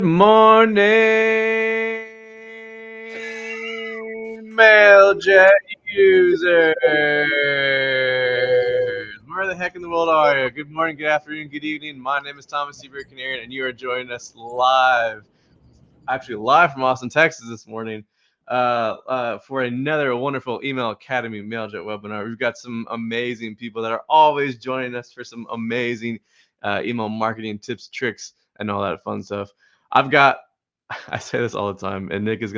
Morning, Mailjet users. Where the heck in the world are you? Good morning, good afternoon, good evening. My name is Thomas Seabury Canarian, and you are joining us live from Austin, Texas this morning for another wonderful Email Academy Mailjet webinar. We've got some amazing people that are always joining us for some amazing email marketing tips, tricks, and all that fun stuff. I say this all the time, and Nick is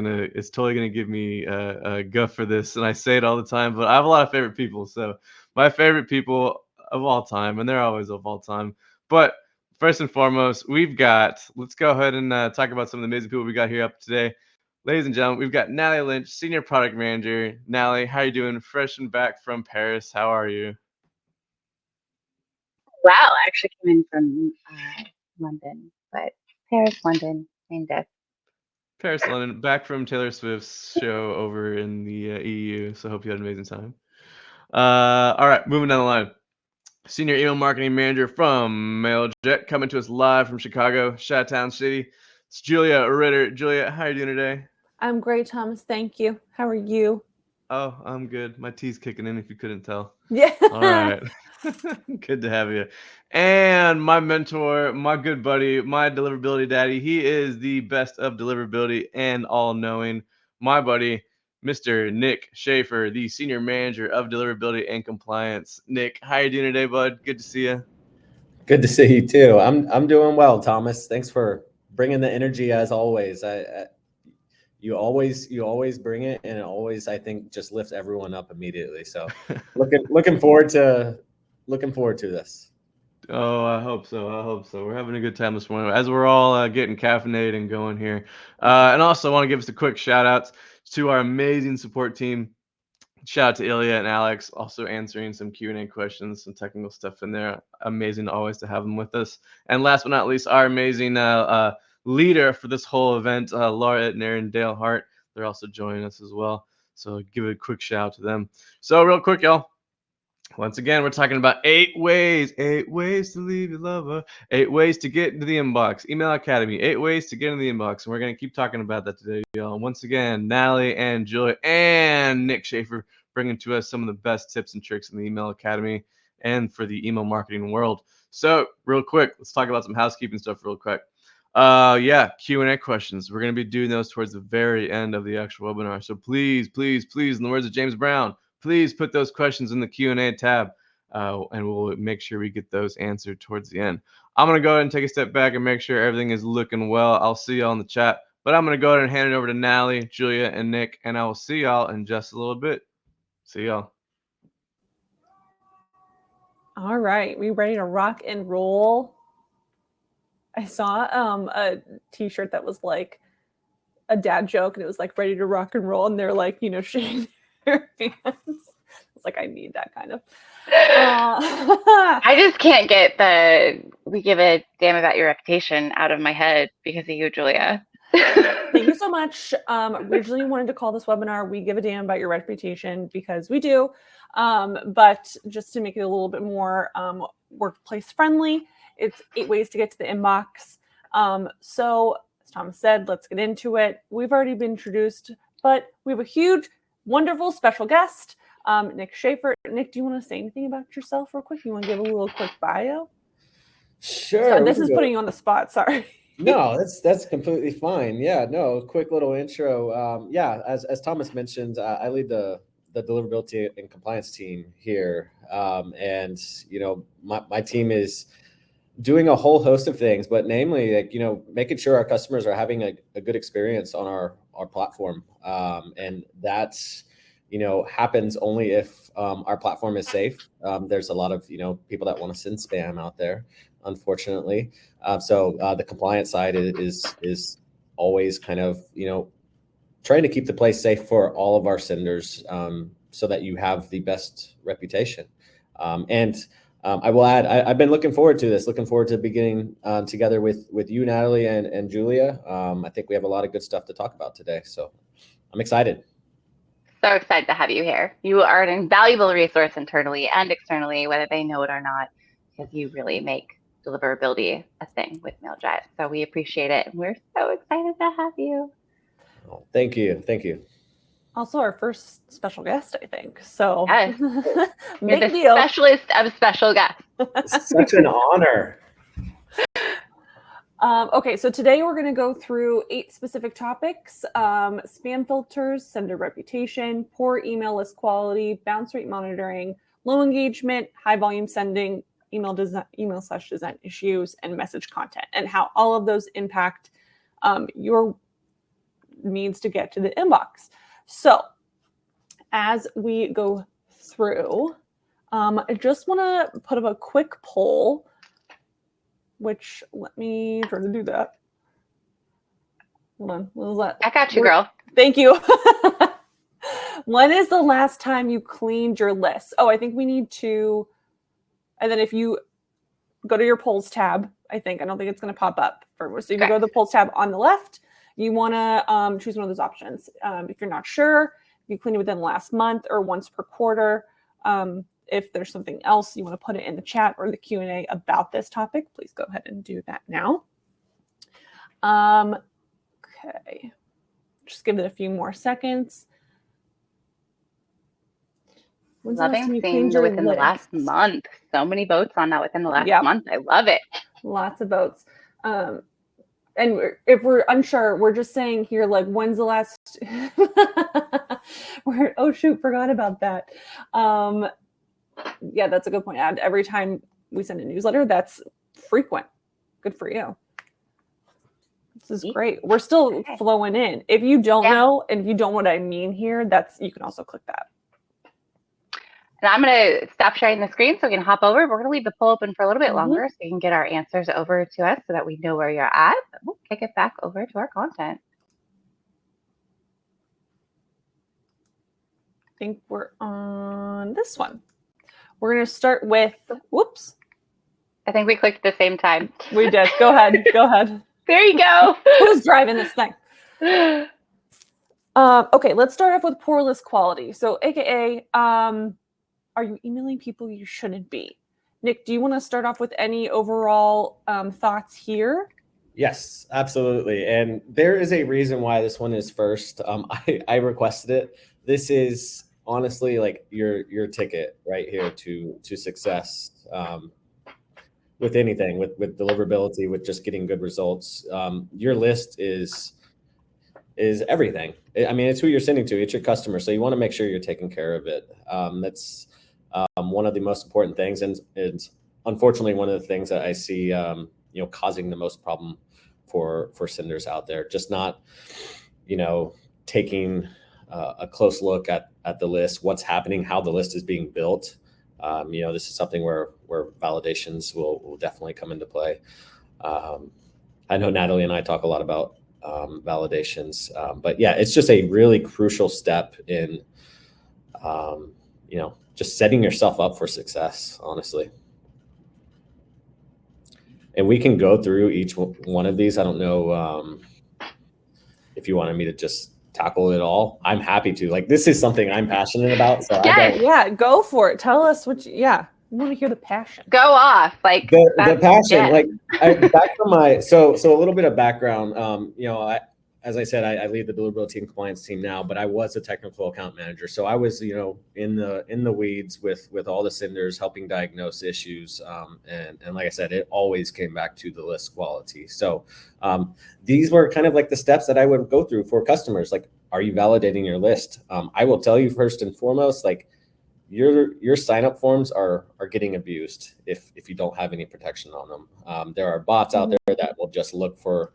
totally gonna give me a guff for this, and I say it all the time, but I have a lot of favorite people. So my favorite people of all time, and they're always of all time. But first and foremost, let's go ahead and talk about some of the amazing people we got here up today. Ladies and gentlemen, we've got Natalie Lynch, Senior Product Manager. Natalie, how are you doing? Fresh and back from Paris. How are you? Wow, I actually came in from London, but Paris, London, same day. Paris, London, back from Taylor Swift's show over in the EU. So hope you had an amazing time. All right, moving down the line. Senior Email Marketing Manager from Mailjet, coming to us live from Chicago, Chi-Town City. It's Julia Ritter. Julia, how are you doing today? I'm great, Thomas. Thank you. How are you? Oh, I'm good. My tea's kicking in if you couldn't tell. Yeah. All right. Good to have you. And my mentor, my good buddy, my deliverability daddy. He is the best of deliverability and all-knowing. My buddy, Mr. Nick Schaefer, the Senior Manager of Deliverability and Compliance. Nick, how you doing today, bud? Good to see you. Good to see you too. I'm doing well, Thomas. Thanks for bringing the energy as always. You always bring it, and it always, I think, just lifts everyone up immediately. So looking forward to this. Oh, I hope so. We're having a good time this morning as we're all getting caffeinated and going here. And also want to give us a quick shout out to our amazing support team. Shout out to Ilya and Alex, also answering some Q&A questions, some technical stuff in there. Amazing always to have them with us. And last but not least, our amazing leader for this whole event, Laura Ettner and Dale Hart. They're also joining us as well. So give a quick shout out to them. So real quick, y'all. Once again, we're talking about 8 ways to leave your lover, 8 ways to get into the inbox. Email Academy, 8 ways to get into the inbox. And we're going to keep talking about that today, y'all. Once again, Natalie and Julia and Nick Schaefer bringing to us some of the best tips and tricks in the Email Academy and for the email marketing world. So real quick, let's talk about some housekeeping stuff real quick. Q&A questions. We're going to be doing those towards the very end of the actual webinar. So please, in the words of James Brown, please put those questions in the Q&A tab, and we'll make sure we get those answered towards the end. I'm going to go ahead and take a step back and make sure everything is looking well. I'll see y'all in the chat, but I'm going to go ahead and hand it over to Natalie, Julia, and Nick, and I will see y'all in just a little bit. See y'all. All right. We ready to rock and roll? I saw a t-shirt that was like a dad joke, and it was like ready to rock and roll, and they're like, shaking their hands. It's like, I need that kind of. I just can't get we give a damn about your reputation out of my head because of you, Julia. Thank you so much. Originally wanted to call this webinar, We Give a Damn About Your Reputation, because we do. But just to make it a little bit more workplace friendly, it's 8 ways to get to the inbox. So as Thomas said, let's get into it. We've already been introduced, but we have a huge, wonderful special guest, Nick Schaefer. Nick, do you want to say anything about yourself real quick? You want to give a little quick bio? Sure. So this is putting you on the spot. Sorry. No, that's completely fine. Yeah, no, quick little intro. As Thomas mentioned, I lead the deliverability and compliance team here, and my team is doing a whole host of things, but namely, making sure our customers are having a good experience on our platform, and that's happens only if our platform is safe. There's a lot of people that want to send spam out there, unfortunately. So the compliance side is always kind of trying to keep the place safe for all of our senders, so that you have the best reputation. I will add, I've been looking forward to this, looking forward to beginning together with you, Natalie, and Julia. I think we have a lot of good stuff to talk about today, so I'm excited. So excited to have you here. You are an invaluable resource internally and externally, whether they know it or not, because you really make deliverability a thing with Mailjet. So we appreciate it. And we're so excited to have you. Oh, thank you. Thank you. Also our first special guest, I think. So Yes. You're big the deal. specialist of special guests. Such an honor. Okay, so today we're going to go through 8 specific topics: spam filters, sender reputation, poor email list quality, bounce rate monitoring, low engagement, high volume sending, email/design issues, and message content, and how all of those impact your needs to get to the inbox. So as we go through, I just want to put up a quick poll, which let me try to do that. Hold on. What was that? I got you, girl. Thank you. When is the last time you cleaned your list? Oh, I think we need to, and then if you go to your polls tab, I don't think it's going to pop up. So if you go to the polls tab on the left, you want to choose one of those options. If you're not sure, you clean it within the last month or once per quarter. If there's something else you want to put it in the chat or the Q&A about this topic, please go ahead and do that now. Okay, just give it a few more seconds. When's the last time Loving you seeing cleaned your within the list? last month. So many votes on that within the last Yep. month. I love it. Lots of votes. And if we're unsure, we're just saying here, like, when's the last? Oh shoot, forgot about that. Yeah, that's a good point. And every time we send a newsletter, that's frequent. Good for you. This is great. We're still flowing in. If you don't know, and if you don't know what I mean here, you can also click that. And I'm going to stop sharing the screen so we can hop over. We're going to leave the poll open for a little bit longer so you can get our answers over to us so that we know where you're at. But we'll kick it back over to our content. I think we're on this one. We're going to start with, whoops. I think we clicked at the same time. We did. Go ahead. Go ahead. There you go. Who's driving this thing? Okay, let's start off with poor list quality. So AKA, are you emailing people you shouldn't be? Nick, do you want to start off with any overall thoughts here? Yes, absolutely. And there is a reason why this one is first. I requested it. This is honestly like your ticket right here to success with anything, with deliverability, with just getting good results. Your list is everything. I mean, it's who you're sending to. It's your customer. So you want to make sure you're taking care of it. That's one of the most important things. And it's unfortunately one of the things that I see, causing the most problem for senders out there. Just not, taking a close look at the list, what's happening, how the list is being built. This is something where validations will definitely come into play. I know Natalie and I talk a lot about validations, but yeah, it's just a really crucial step in, just setting yourself up for success, honestly. And we can go through each one of these. I don't know if you wanted me to just tackle it all. I'm happy to. Like, this is something I'm passionate about. So yeah, go for it. Tell us what we want to hear the passion. Go off. Like the passion. Like back from my so a little bit of background. As I said, I lead the deliverability and compliance team now, but I was a technical account manager. So I was, in the weeds with all the senders, helping diagnose issues. And like I said, it always came back to the list quality. So these were kind of like the steps that I would go through for customers. Like, are you validating your list? I will tell you first and foremost, like, your sign-up forms are getting abused if you don't have any protection on them. There are bots out there that will just look for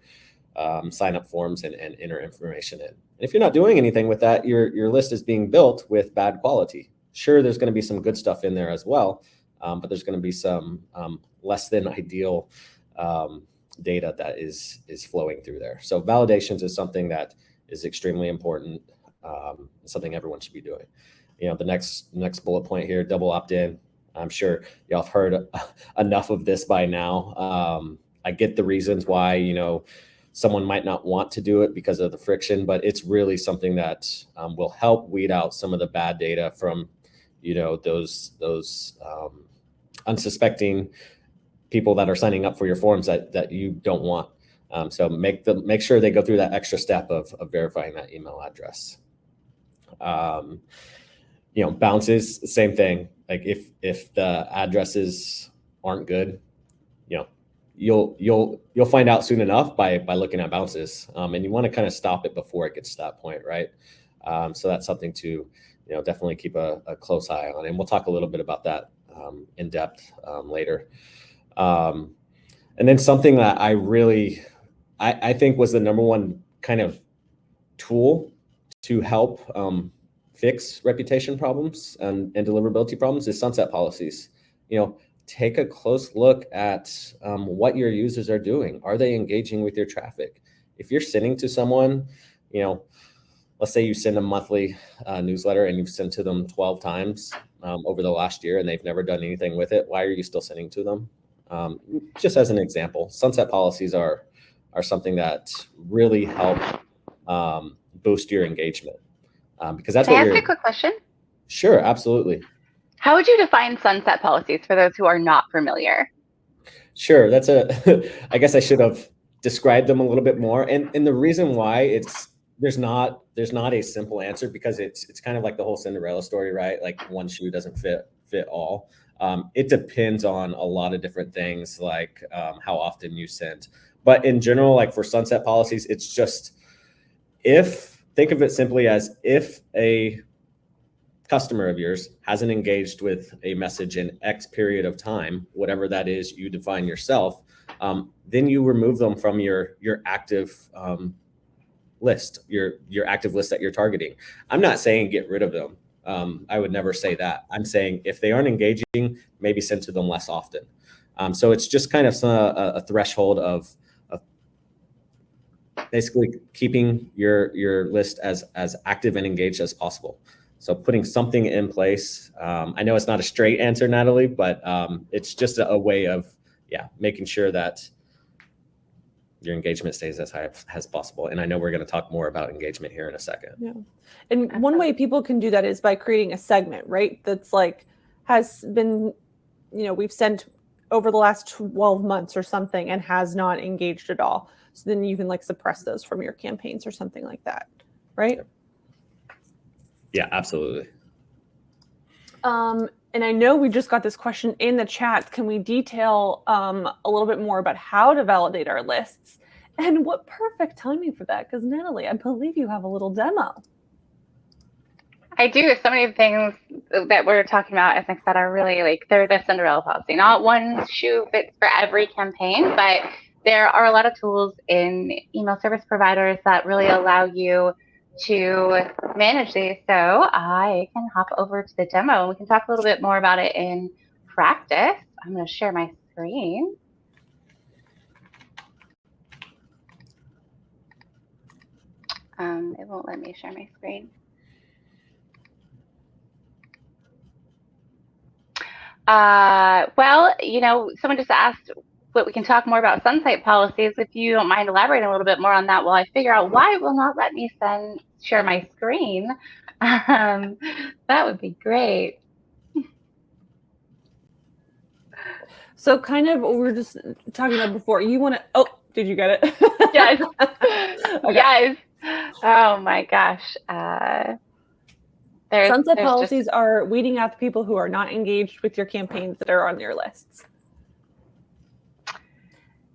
sign-up forms and enter information in. And if you're not doing anything with that, your list is being built with bad quality. Sure, there's going to be some good stuff in there as well, but there's going to be some less than ideal data that is flowing through there. So validations is something that is extremely important, something everyone should be doing. The next bullet point here, double opt-in. I'm sure y'all have heard enough of this by now. I get the reasons why, someone might not want to do it because of the friction, but it's really something that will help weed out some of the bad data from, those unsuspecting people that are signing up for your forms that you don't want. So make sure they go through that extra step of verifying that email address. Bounces, same thing. Like if the addresses aren't good, you'll find out soon enough by looking at bounces, and you want to kind of stop it before it gets to that point, right? So that's something to definitely keep a close eye on, and we'll talk a little bit about that in depth later. And then something that I think was the number one kind of tool to help fix reputation problems and deliverability problems is sunset policies. Take a close look at what your users are doing. Are they engaging with your traffic? If you're sending to someone, let's say you send a monthly newsletter and you've sent to them 12 times over the last year and they've never done anything with it, why are you still sending to them? Just as an example, sunset policies are something that really help boost your engagement, because that's Can I what ask you're. a quick question? Sure, absolutely. How would you define sunset policies for those who are not familiar? Sure, I guess I should have described them a little bit more, and the reason why there's not a simple answer, because it's kind of like the whole Cinderella story, right? Like one shoe doesn't fit all. It depends on a lot of different things, like how often you send. But in general, like for sunset policies, it's just think of it simply as if a customer of yours hasn't engaged with a message in X period of time, whatever that is you define yourself, then you remove them from your active list, your active list that you're targeting. I'm not saying get rid of them. I would never say that. I'm saying if they aren't engaging, maybe send to them less often. So it's just kind of a threshold of basically keeping your list as active and engaged as possible. So putting something in place. I know it's not a straight answer, Natalie, but it's just a way of making sure that your engagement stays as high as possible. And I know we're going to talk more about engagement here in a second. Yeah. And one way people can do that is by creating a segment, right? That's like has been, we've sent over the last 12 months or something and has not engaged at all. So then you can like suppress those from your campaigns or something like that, right? Yeah, absolutely. And I know we just got this question in the chat. Can we detail a little bit more about how to validate our lists? And what perfect timing for that? Because Natalie, I believe you have a little demo. I do. So many things that we're talking about, I think, that are really they're the Cinderella policy. Not one shoe fits for every campaign, but there are a lot of tools in email service providers that really allow you to manage these. So I can hop over to the demo and we can talk a little bit more about it in practice. I'm going to share my screen. It won't let me share my screen. Well, someone just asked what we can talk more about sunset policies. If you don't mind elaborating a little bit more on that while I figure out why it will not let me share my screen, that would be great. So kind of what we were just talking about before. You want to? Oh, did you get it? Yes. Okay. Yes. Oh my gosh. Sunset policies are weeding out the people who are not engaged with your campaigns that are on your lists.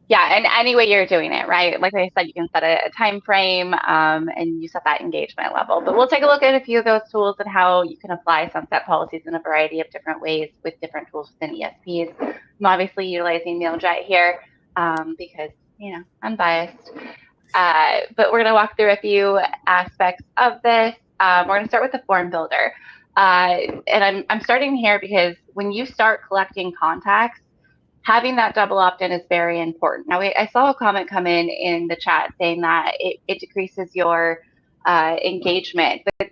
Yeah, and any way you're doing it, right? Like I said, you can set a time frame and you set that engagement level. But we'll take a look at a few of those tools and how you can apply sunset policies in a variety of different ways with different tools within ESPs. I'm obviously utilizing Mailjet here because, I'm biased. But we're going to walk through a few aspects of this. We're going to start with the form builder. And I'm starting here because when you start collecting contacts, having that double opt-in is very important. Now, I saw a comment come in the chat saying that it decreases your engagement, but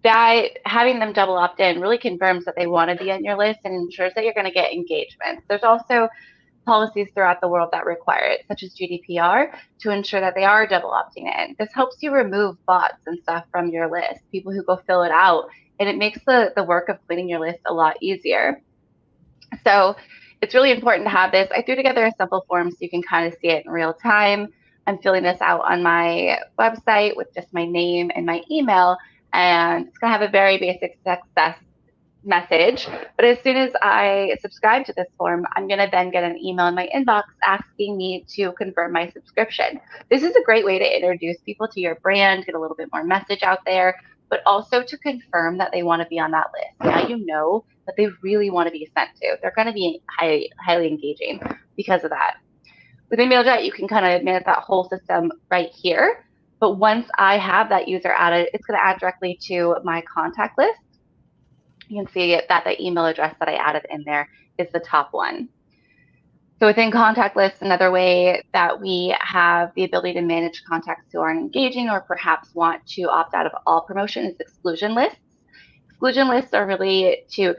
that having them double opt-in really confirms that they want to be on your list and ensures that you're going to get engagement. There's also policies throughout the world that require it, such as GDPR, to ensure that they are double opting in. This helps you remove bots and stuff from your list, people who go fill it out, and it makes the work of cleaning your list a lot easier. So it's really important to have this. I threw together a simple form so you can kind of see it in real time. I'm filling this out on my website with just my name and my email, and it's going to have a very basic success message. But as soon as I subscribe to this form, I'm going to then get an email in my inbox asking me to confirm my subscription. This is a great way to introduce people to your brand, get a little bit more message out there, but also to confirm that they want to be on that list. Now you know that they really want to be sent to. They're going to be highly engaging because of that. Within Mailjet, you can kind of manage that whole system right here. But once I have that user added, it's going to add directly to my contact list. You can see that the email address that I added in there is the top one. So within contact lists, another way that we have the ability to manage contacts who aren't engaging or perhaps want to opt out of all promotion is exclusion lists. Exclusion lists are really to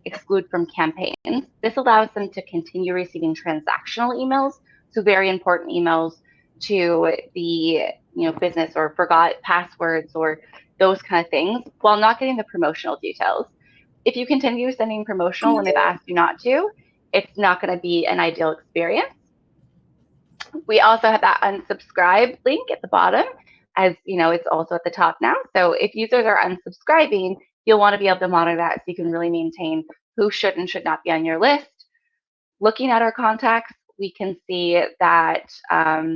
exclude from campaigns. This allows them to continue receiving transactional emails, so very important emails to the business or forgot passwords or those kind of things, while not getting the promotional details. If you continue sending promotional when they've asked you not to, it's not going to be an ideal experience. We also have that unsubscribe link at the bottom, as it's also at the top now. So if users are unsubscribing, you'll want to be able to monitor that so you can really maintain who should and should not be on your list. Looking at our contacts, we can see that I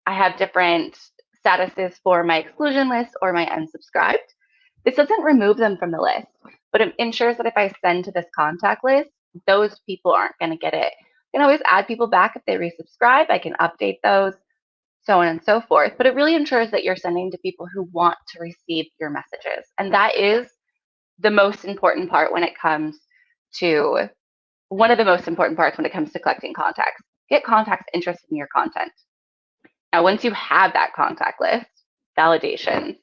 have different statuses for my exclusion list or my unsubscribed. This doesn't remove them from the list, but it ensures that if I send to this contact list, those people aren't going to get it. I can always add people back if they resubscribe. I can update those, so on and so forth. But it really ensures that you're sending to people who want to receive your messages. And that is the most important part when it comes to, one of the most important parts when it comes to collecting contacts. Get contacts interested in your content. Now, once you have that contact list, validations.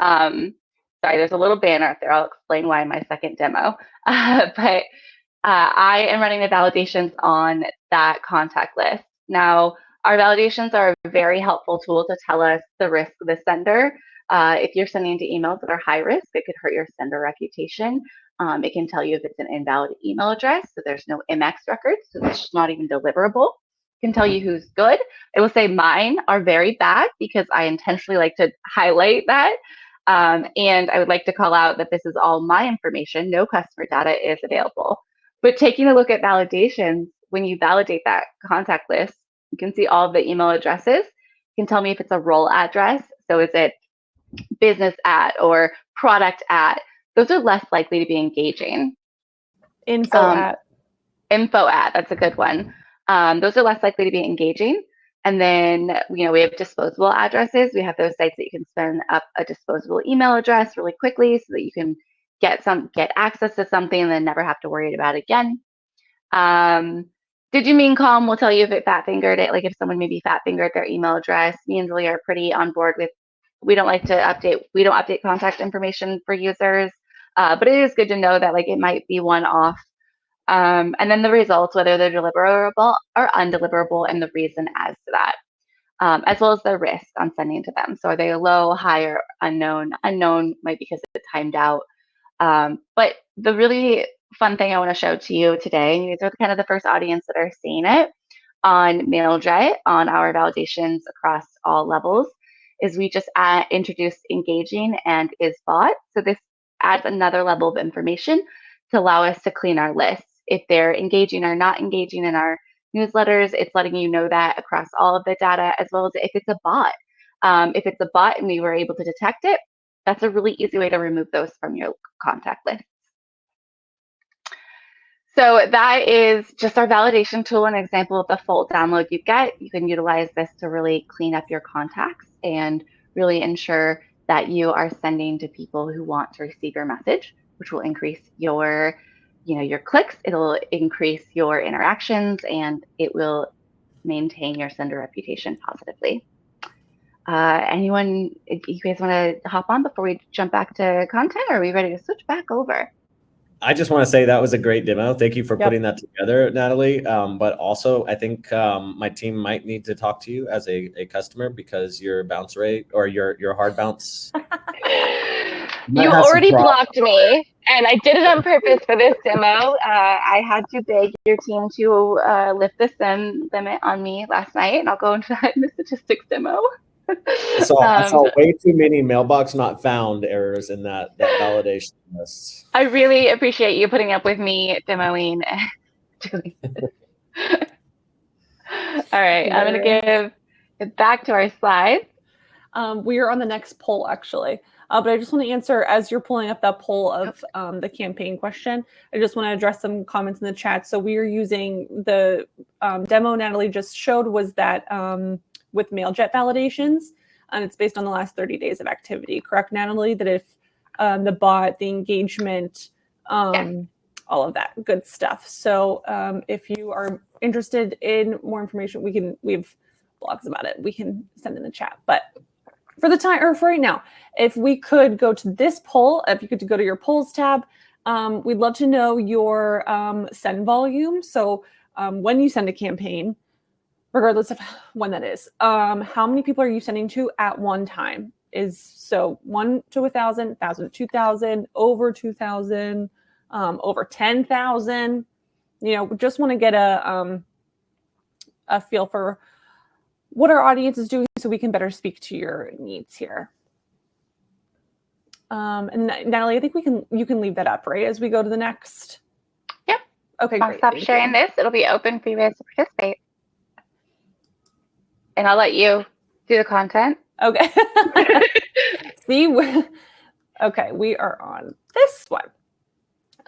Sorry, there's a little banner up there. I'll explain why in my second demo. But I am running the validations on that contact list. Now, our validations are a very helpful tool to tell us the risk of the sender. If you're sending to emails that are high risk, it could hurt your sender reputation. It can tell you if it's an invalid email address, so there's no MX records, so it's not even deliverable. It can tell you who's good. It will say mine are very bad because I intentionally like to highlight that. And I would like to call out that this is all my information. No customer data is available. But taking a look at validations, when you validate that contact list, you can see all of the email addresses. You can tell me if it's a role address. So is it business at or product at? Those are less likely to be engaging. Info at, that's a good one. Those are less likely to be engaging. And then, we have disposable addresses. We have those sites that you can spin up a disposable email address really quickly so that you can get access to something and then never have to worry about it again. Did you mean calm? We'll tell you if it fat fingered it, like if someone maybe fat fingered their email address. Me and Julie are pretty on board with, we don't update contact information for users, but it is good to know that it might be one off. And then the results, whether they're deliverable or undeliverable, and the reason as to that, as well as the risk on sending to them. So are they low, high, or unknown? Unknown might be because it's timed out. But the really fun thing I want to show to you today, and these are kind of the first audience that are seeing it on Mailjet, on our validations across all levels, is we just introduced engaging and is bought. So this adds another level of information to allow us to clean our lists. If they're engaging or not engaging in our newsletters, it's letting you know that across all of the data, as well as if it's a bot. If it's a bot and we were able to detect it, that's a really easy way to remove those from your contact list. So that is just our validation tool, an example of the full download you get. You can utilize this to really clean up your contacts and really ensure that you are sending to people who want to receive your message, which will increase your clicks, it'll increase your interactions, and it will maintain your sender reputation positively. Anyone, you guys want to hop on before we jump back to content, or are we ready to switch back over? I just want to say that was a great demo. Thank you for putting that together, Natalie. But also, I think my team might need to talk to you as a customer, because your bounce rate or your hard bounce. You already blocked me. And I did it on purpose for this demo. I had to beg your team to lift the SIM limit on me last night, and I'll go into that in the statistics demo. I saw way too many mailbox not found errors in that validation list. I really appreciate you putting up with me demoing and doing this. All right, I'm going to give it back to our slides. We are on the next poll, actually. But I just want to answer, as you're pulling up that poll of the campaign question, I just want to address some comments in the chat. So we are using the demo Natalie just showed was that with Mailjet validations, and it's based on the last 30 days of activity. Correct, Natalie? That if the bot, the engagement, all of that good stuff. So if you are interested in more information, we have blogs about it. We can send in the chat. But for the time, or for right now, if we could go to this poll, if you could go to your polls tab, we'd love to know your send volume. So when you send a campaign, regardless of when that is, how many people are you sending to at one time? Is so 1 to 1,000, 1,000 to 2,000, over 2,000, over 10,000. You know, just want to get a feel for what our audience is doing so we can better speak to your needs here. And Natalie, I think you can leave that up, right, as we go to the next? Yep. Okay, I'll great. stop sharing this. It'll be open for you guys to participate. And I'll let you do the content. Okay. See, okay, we are on this one.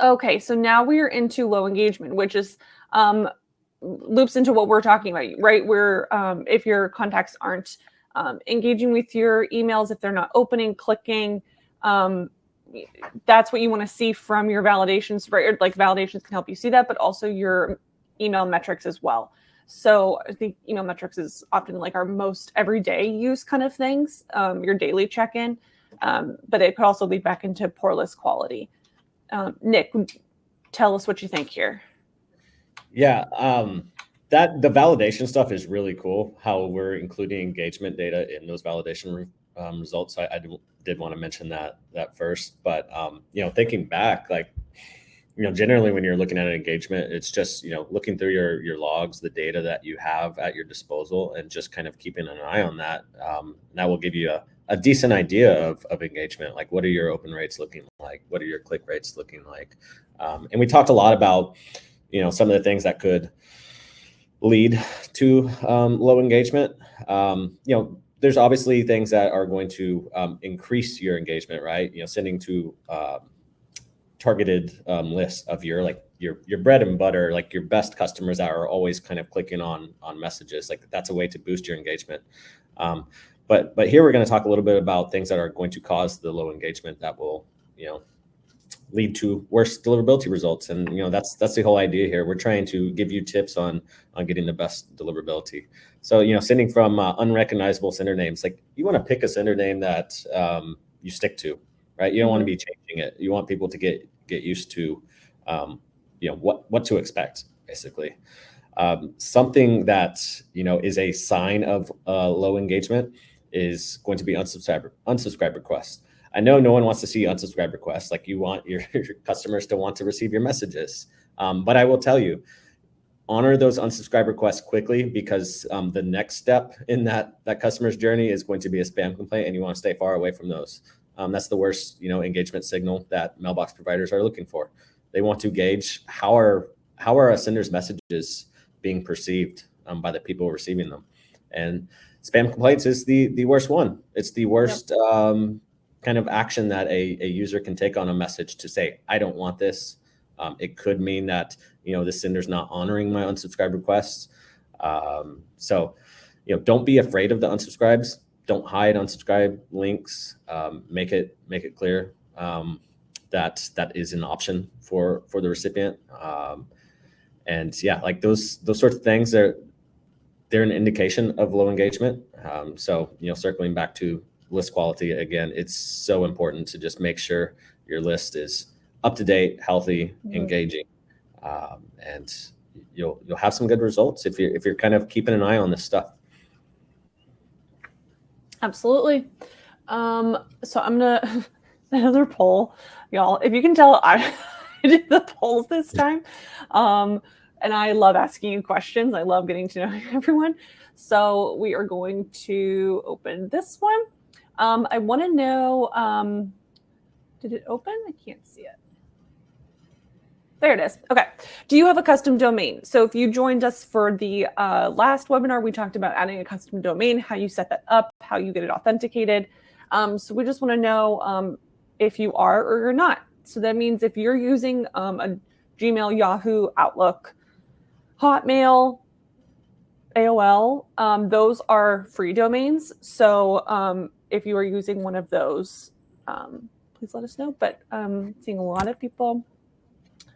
Okay, so now we are into low engagement, which is loops into what we're talking about, right? Where if your contacts aren't engaging with your emails, if they're not opening, clicking, that's what you want to see from your validations, right? Like validations can help you see that, but also your email metrics as well. So I think email metrics is often like our most everyday use kind of things, your daily check-in, but it could also lead back into poor list quality. Nick, tell us what you think here. Yeah, that the validation stuff is really cool. How we're including engagement data in those validation results. I did want to mention that first, but you know, thinking back, like, you know, generally when you're looking at an engagement, it's just, you know, looking through your logs, the data that you have at your disposal, and just kind of keeping an eye on that. That will give you a decent idea of engagement. Like, what are your open rates looking like? What are your click rates looking like? And we talked a lot about, you know, some of the things that could lead to low engagement. You know, there's obviously things that are going to increase your engagement, right? You know, sending to targeted lists of your bread and butter, like your best customers that are always kind of clicking on messages. Like, that's a way to boost your engagement. But here we're going to talk a little bit about things that are going to cause the low engagement that will, you know, lead to worse deliverability results. And, you know, that's the whole idea here. We're trying to give you tips on getting the best deliverability. So, you know, sending from unrecognizable sender names, like, you want to pick a sender name that you stick to, right? You don't want to be changing it. You want people to get used to, you know, what to expect, basically. Something that, you know, is a sign of low engagement is going to be unsubscribe requests. I know no one wants to see unsubscribe requests. Like, you want your customers to want to receive your messages. But I will tell you, honor those unsubscribe requests quickly, because the next step in that customer's journey is going to be a spam complaint, and you want to stay far away from those. That's the worst, you know, engagement signal that mailbox providers are looking for. They want to gauge how are a sender's messages being perceived by the people receiving them. And spam complaints is the worst one. It's the worst kind of action that a user can take on a message to say, I don't want this. It could mean that, you know, the sender's not honoring my unsubscribe requests. So, you know, don't be afraid of the unsubscribes. Don't hide unsubscribe links. Make it clear that is an option for the recipient. And yeah, like those sorts of things, they're an indication of low engagement. So, you know, circling back to list quality again, it's so important to just make sure your list is up to date, healthy, engaging, and you'll have some good results if you're kind of keeping an eye on this stuff. Absolutely. So I'm gonna another poll. Y'all, if you can tell, I did the polls this time. And I love asking you questions. I love getting to know everyone. So we are going to open this one. I want to know, did it open? I can't see it. There it is. Okay. Do you have a custom domain? So if you joined us for the last webinar, we talked about adding a custom domain, how you set that up, how you get it authenticated. So we just want to know if you are or you're not. So that means if you're using a Gmail, Yahoo, Outlook, Hotmail, AOL, those are free domains. So if you are using one of those, please let us know. But seeing a lot of people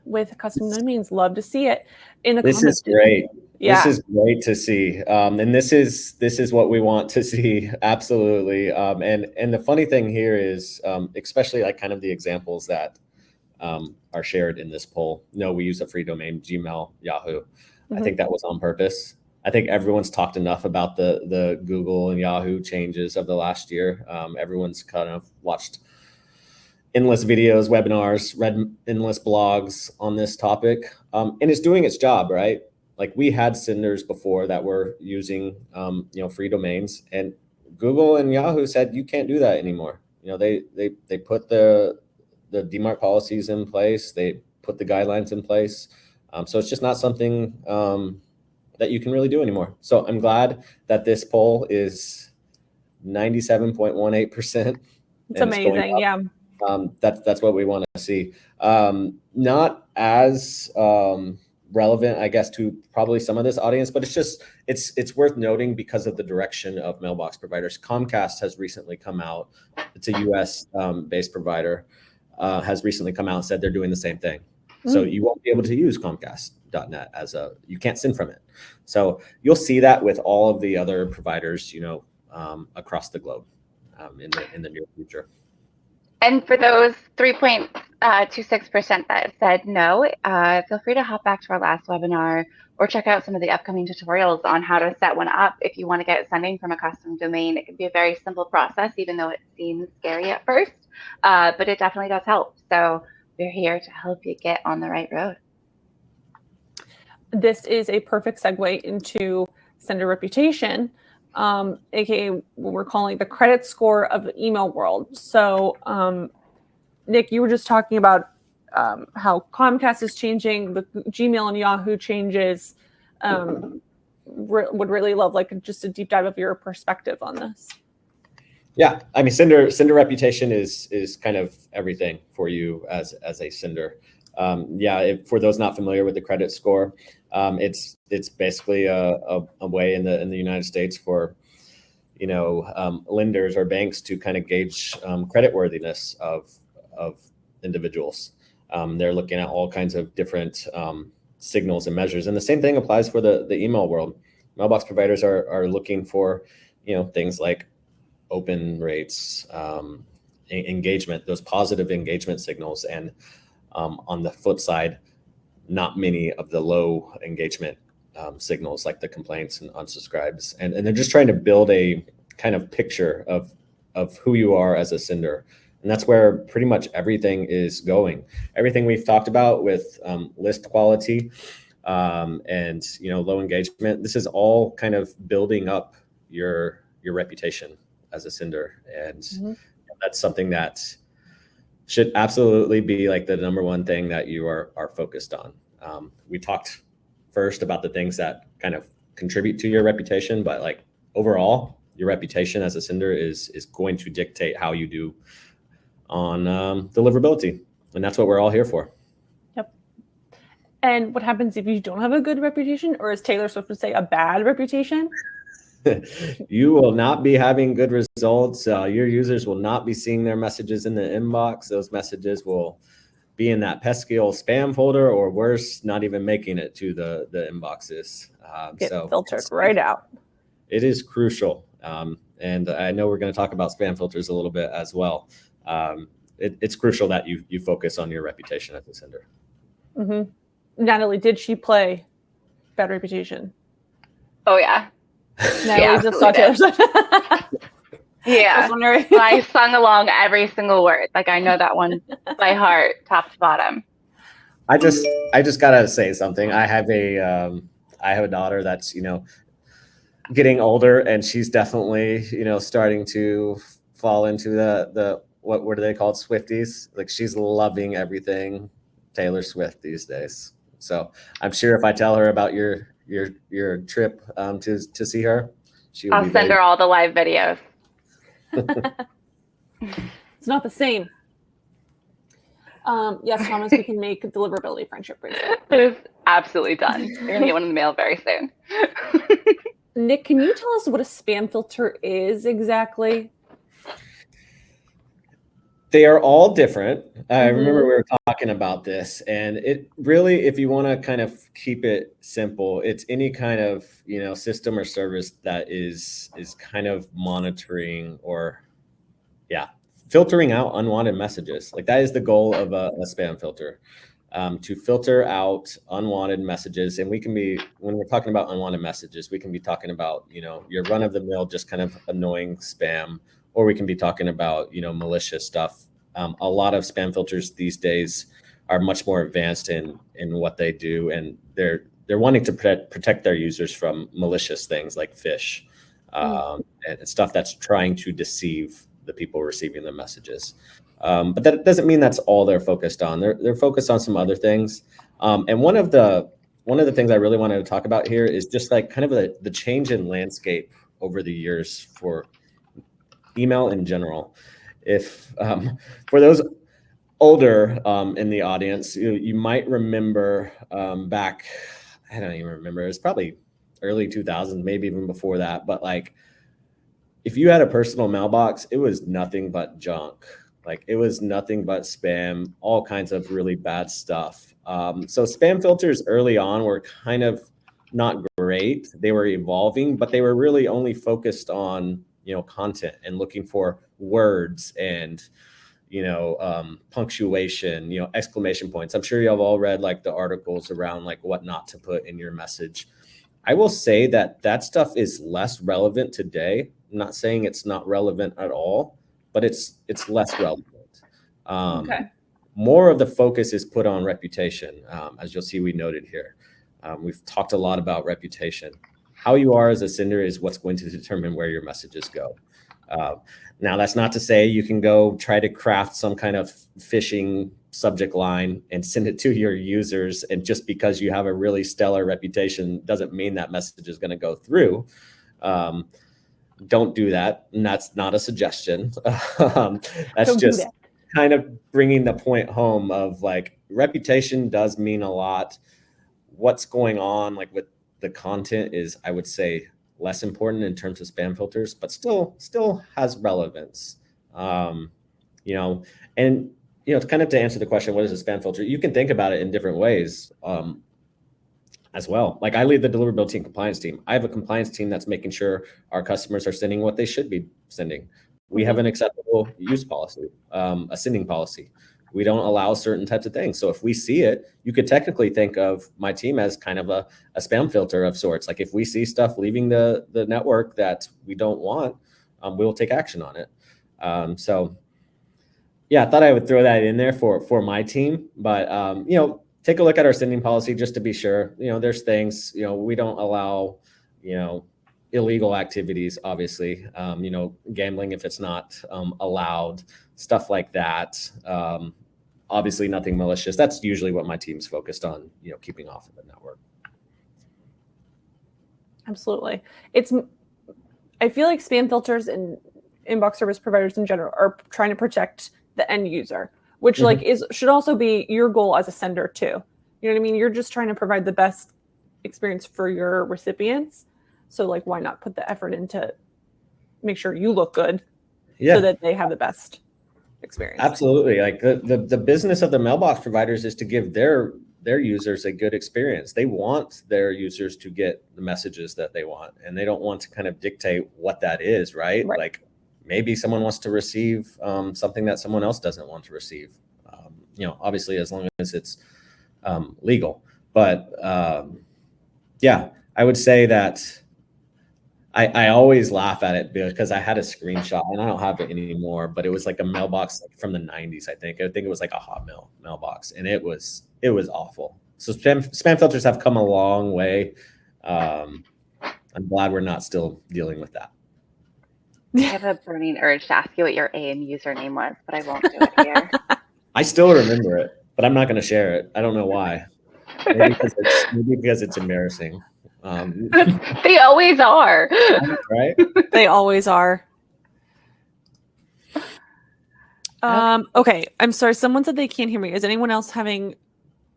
with custom domains, love to see it in the comments. This is great. Yeah. This is great to see. And this is what we want to see. Absolutely. And the funny thing here is, especially like kind of the examples that are shared in this poll. No, we use a free domain, Gmail, Yahoo. I think that was on purpose. I think everyone's talked enough about the Google and Yahoo changes of the last year. Everyone's kind of watched endless videos, webinars, read endless blogs on this topic. And it's doing its job, right? Like we had senders before that were using, free domains, and Google and Yahoo said, you can't do that anymore. They put the DMARC policies in place. They put the guidelines in place. So it's just not something that you can really do anymore. So I'm glad that this poll is 97.18%. It's amazing. Yeah. That's what we want to see. Not as relevant, I guess, to probably some of this audience, but it's worth noting because of the direction of mailbox providers. Comcast has recently come out. It's a U.S. Based provider. Has recently come out and said they're doing the same thing. So you won't be able to use Comcast.net you can't send from it. So you'll see that with all of the other providers, across the globe in the near future. And for those 3.26% that said no, feel free to hop back to our last webinar or check out some of the upcoming tutorials on how to set one up if you want to get sending from a custom domain. It can be a very simple process, even though it seems scary at first, but it definitely does help. So we're here to help you get on the right road. This is a perfect segue into sender reputation. AKA what we're calling the credit score of the email world. So, Nick, you were just talking about how Comcast is changing, the Gmail and Yahoo changes. Would really love just a deep dive of your perspective on this. Yeah, I mean, sender reputation is kind of everything for you as a sender. For those not familiar with the credit score, it's basically a way in the United States for lenders or banks to kind of gauge creditworthiness of individuals. They're looking at all kinds of different signals and measures, and the same thing applies for the email world. Mailbox providers are looking for things like open rates, engagement, those positive engagement signals, and on the flip side, not many of the low engagement signals like the complaints and unsubscribes. And they're just trying to build a kind of picture of who you are as a sender. And that's where pretty much everything is going. Everything we've talked about with list quality and low engagement, this is all kind of building up your reputation as a sender. And that's something that should absolutely be like the number one thing that you are focused on. We talked first about the things that kind of contribute to your reputation, but like overall, your reputation as a sender is going to dictate how you do on deliverability. And that's what we're all here for. Yep. And what happens if you don't have a good reputation, or as Taylor Swift would say, a bad reputation? You will not be having good results. Your users will not be seeing their messages in the inbox. Those messages will be in that pesky old spam folder, or worse, not even making it to the inboxes. Get filtered right out. It is crucial. And I know we're going to talk about spam filters a little bit as well. It's crucial that you focus on your reputation as a sender. Natalie, did she play Bad Reputation? Oh, yeah. Natalie just saw Taylor Swift. Yeah. Just wondering. I sung along every single word. Like I know that one by heart, top to bottom. I just gotta say something. I have a daughter that's, getting older, and she's definitely, starting to fall into the what do they call it, Swifties? Like she's loving everything Taylor Swift these days. So I'm sure if I tell her about your trip to see her, she would I'll be send her all the live videos. It's not the same. Yes, Thomas, we can make a deliverability friendship bracelet. It is absolutely done. You're gonna get one in the mail very soon. Nick, can you tell us what a spam filter is exactly? They are all different. I remember Mhm. we were talking about this, and it really, if you want to kind of keep it simple, it's any kind of, system or service that is kind of monitoring or, filtering out unwanted messages. Like that is the goal of a spam filter, to filter out unwanted messages. And when we're talking about unwanted messages, we can be talking about, your run of the mill, just kind of annoying spam, or we can be talking about, malicious stuff. A lot of spam filters these days are much more advanced in what they do, and they're wanting to protect their users from malicious things like phish, and stuff that's trying to deceive the people receiving the messages. But that doesn't mean that's all they're focused on. They're focused on some other things. And one of the things I really wanted to talk about here is just like kind of the change in landscape over the years for email in general. If for those older in the audience, you might remember back, I don't even remember, it was probably early 2000s, maybe even before that, but like if you had a personal mailbox, it was nothing but junk. Like it was nothing but spam, all kinds of really bad stuff. So spam filters early on were kind of not great. They were evolving, but they were really only focused on, content and looking for words and, punctuation, exclamation points. I'm sure you have all read like the articles around like what not to put in your message. I will say that stuff is less relevant today. I'm not saying it's not relevant at all, but it's less relevant. Okay. More of the focus is put on reputation, as you'll see we noted here. We've talked a lot about reputation. How you are as a sender is what's going to determine where your messages go. Now, that's not to say you can go try to craft some kind of phishing subject line and send it to your users. And just because you have a really stellar reputation doesn't mean that message is going to go through. Don't do that. And that's not a suggestion. That's just kind of bringing the point home of like reputation does mean a lot. What's going on like with the content is, I would say, less important in terms of spam filters, but still has relevance. And kind of to answer the question, what is a spam filter? You can think about it in different ways as well. Like I lead the deliverability and compliance team. I have a compliance team that's making sure our customers are sending what they should be sending. We have an acceptable use policy, a sending policy. We don't allow certain types of things. So if we see it, you could technically think of my team as kind of a spam filter of sorts. Like if we see stuff leaving the network that we don't want, we'll take action on it. So yeah, I thought I would throw that in there for my team. But take a look at our sending policy just to be sure. There's things, we don't allow, illegal activities, obviously, gambling if it's not allowed, stuff like that. Obviously nothing malicious. That's usually what my team's focused on, keeping off of the network. Absolutely. I feel like spam filters and inbox service providers in general are trying to protect the end user, which should also be your goal as a sender too. You know what I mean? You're just trying to provide the best experience for your recipients. So like, why not put the effort into make sure you look good so that they have the best experience? Absolutely. Like the business of the mailbox providers is to give their users a good experience. They want their users to get the messages that they want, and they don't want to kind of dictate what that is, right? Like maybe someone wants to receive something that someone else doesn't want to receive. Obviously as long as it's legal. But I would say that I always laugh at it because I had a screenshot and I don't have it anymore, but it was like a mailbox from the 90s, I think. I think it was like a Hotmail mailbox, and it was awful. So spam filters have come a long way. I'm glad we're not still dealing with that. I have a burning urge to ask you what your AIM username was, but I won't do it here. I still remember it, but I'm not going to share it. I don't know why. Maybe because it's embarrassing. They always are. Right? They always are. Okay, I'm sorry. Someone said they can't hear me. Is anyone else having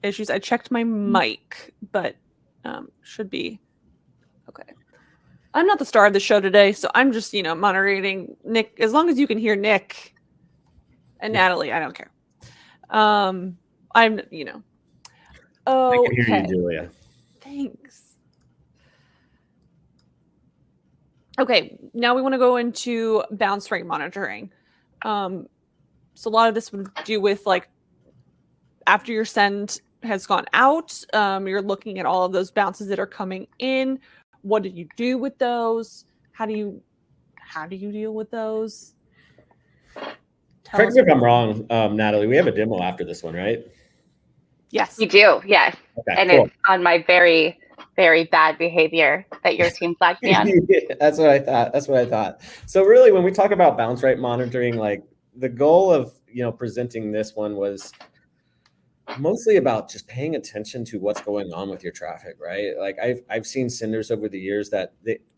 issues? I checked my mic, but should be okay. I'm not the star of the show today, so I'm just, moderating. Nick, as long as you can hear Nick and Natalie, I don't care. I'm, I can hear you, Julia. Thanks. Okay, now we want to go into bounce rate monitoring. So a lot of this would do with like after your send has gone out, you're looking at all of those bounces that are coming in. What did you do with those? How do you deal with those? Correct me if I'm wrong, Natalie. We have a demo after this one, right? Yes. You do, yes. Okay, and cool. It's on my very, very bad behavior that your team flagged me on. That's what I thought. So really, when we talk about bounce rate monitoring, like the goal of presenting this one was mostly about just paying attention to what's going on with your traffic, right? Like I've seen senders over the years that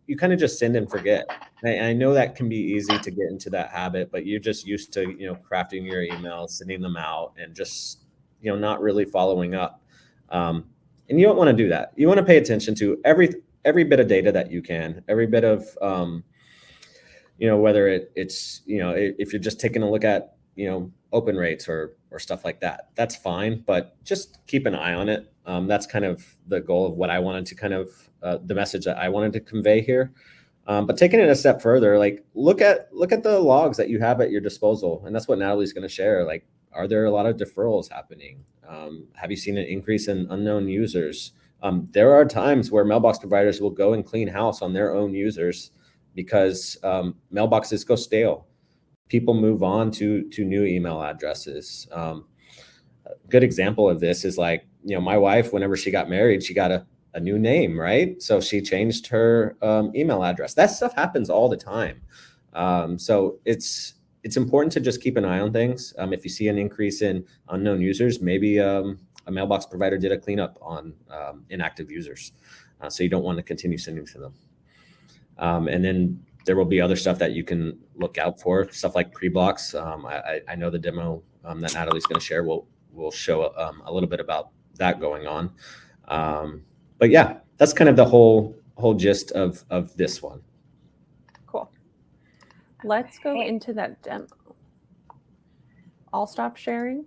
you kind of just send and forget. And I know that can be easy to get into that habit, but you're just used to crafting your emails, sending them out, and just not really following up. And you don't want to do that. You want to pay attention to every bit of data that you can, every bit of whether it's if you're just taking a look at open rates or stuff like that, that's fine, but just keep an eye on it. That's kind of the goal of what I wanted to kind of the message that I wanted to convey here. But taking it a step further, like look at the logs that you have at your disposal, and that's what Natalie's going to share. Like, are there a lot of deferrals happening? Have you seen an increase in unknown users? There are times where mailbox providers will go and clean house on their own users because mailboxes go stale. People move on to new email addresses. A good example of this is like, my wife, whenever she got married, she got a new name, right? So she changed her email address. That stuff happens all the time. So it's important to just keep an eye on things. If you see an increase in unknown users, maybe a mailbox provider did a cleanup on inactive users. So you don't want to continue sending to them. And then there will be other stuff that you can look out for, stuff like pre-blocks. I know the demo that Natalie's going to share will show a little bit about that going on. But yeah, that's kind of the whole gist of this one. Cool. Let's go into that demo. I'll stop sharing.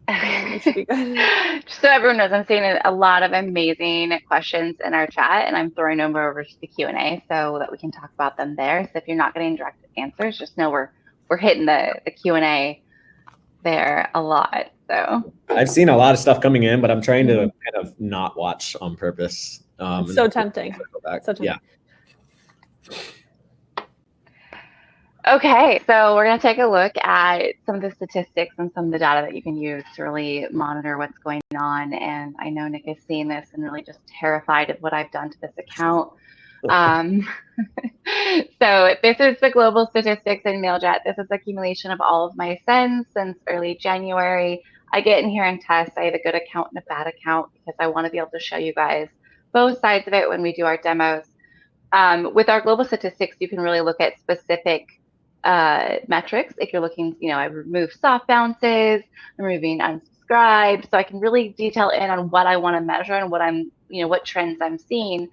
We should be good. Just so everyone knows, I'm seeing a lot of amazing questions in our chat, and I'm throwing them over to the Q&A so that we can talk about them there. So if you're not getting direct answers, just know we're hitting the Q&A there a lot. So I've seen a lot of stuff coming in, but I'm trying to kind of not watch on purpose. It's so tempting. So tempting. Yeah. Okay, so we're going to take a look at some of the statistics and some of the data that you can use to really monitor what's going on. And I know Nick has seen this and really just terrified of what I've done to this account. So this is the global statistics in Mailjet. This is the accumulation of all of my sends since early January. I get in here and test. I have a good account and a bad account because I want to be able to show you guys both sides of it when we do our demos. With our global statistics, you can really look at specific metrics. If you're looking, I remove soft bounces, I'm removing unsubscribed, so I can really detail in on what I want to measure and what I'm, what trends I'm seeing.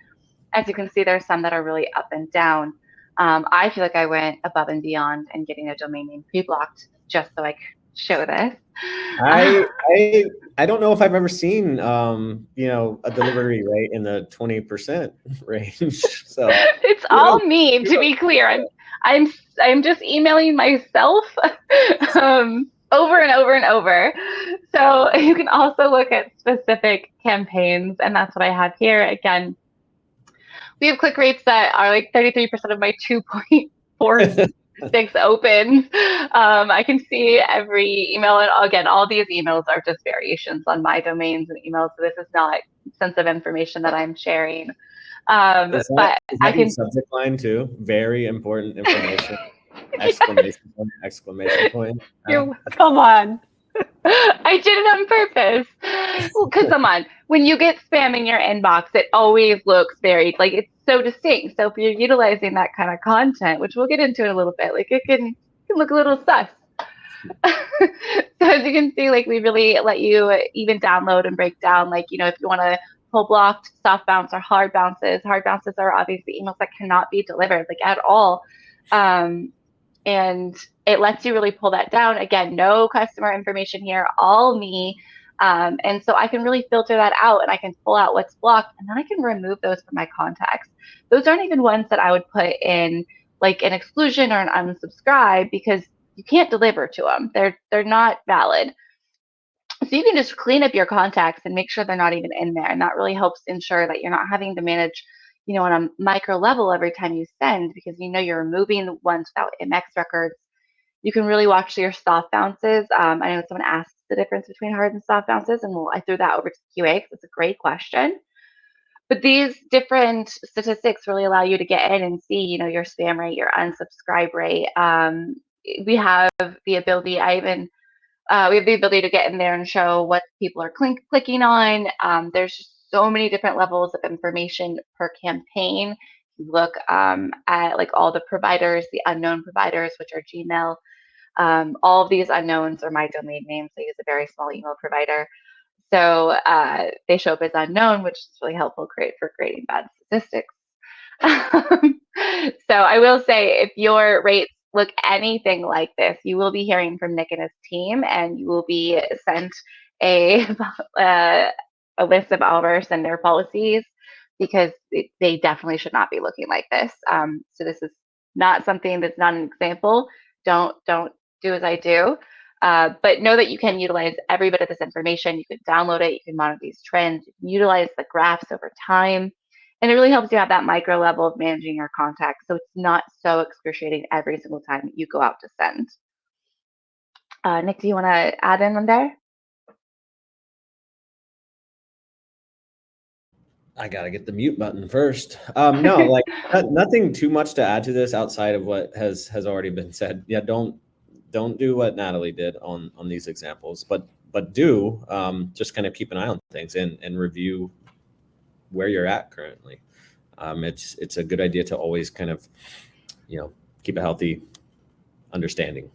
As you can see, there's some that are really up and down. I feel like I went above and beyond in getting a domain name pre-blocked just so I could show this. I don't know if I've ever seen a delivery rate in the 20% range. So it's all me, to be clear. I'm just emailing myself over and over and over. So you can also look at specific campaigns, and that's what I have here. Again, we have click rates that are like 33% of my 2.4 sticks open. I can see every email, and again, all these emails are just variations on my domains and emails. So this is not sensitive information that I'm sharing. But Is I that your can. subject line too? Very important information. Exclamation point! Exclamation point! Come on. I did it on purpose. Because come on, when you get spam in your inbox, it always looks very, like, it's so distinct. So if you're utilizing that kind of content, which we'll get into in a little bit, like it can look a little sus. So as you can see, like we really let you even download and break down, like, if you want to pull blocked, soft bounce, or hard bounces. Hard bounces are obviously emails that cannot be delivered, like, at all. And it lets you really pull that down. Again, no customer information here, all me. And so I can really filter that out, and I can pull out what's blocked, and then I can remove those from my contacts. Those aren't even ones that I would put in like an exclusion or an unsubscribe, because you can't deliver to them. They're not valid. So you can just clean up your contacts and make sure they're not even in there. And that really helps ensure that you're not having to manage, on a micro level every time you send, because you're removing the ones without MX records. You can really watch your soft bounces. I know someone asked the difference between hard and soft bounces, and I threw that over to QA because it's a great question. But these different statistics really allow you to get in and see, your spam rate, your unsubscribe rate. We have the ability, we have the ability to get in there and show what people are clicking on. There's just so many different levels of information per campaign. You look at like all the providers, the unknown providers, which are Gmail. All of these unknowns are my domain names. I use a very small email provider. So they show up as unknown, which is really helpful for creating bad statistics. So I will say, if your rates look anything like this, you will be hearing from Nick and his team, and you will be sent a list of all of our sender policies, because they definitely should not be looking like this. So this is not something that's not an example. Don't do as I do. But know that you can utilize every bit of this information. You can download it. You can monitor these trends. You can utilize the graphs over time. And it really helps you have that micro level of managing your contacts, so it's not so excruciating every single time that you go out to send. Nick, do you want to add in on there? I gotta get the mute button first. No, like nothing too much to add to this outside of what has already been said. Yeah, don't do what Natalie did on these examples, but do just kind of keep an eye on things and review where you're at currently. It's a good idea to always kind of keep a healthy understanding.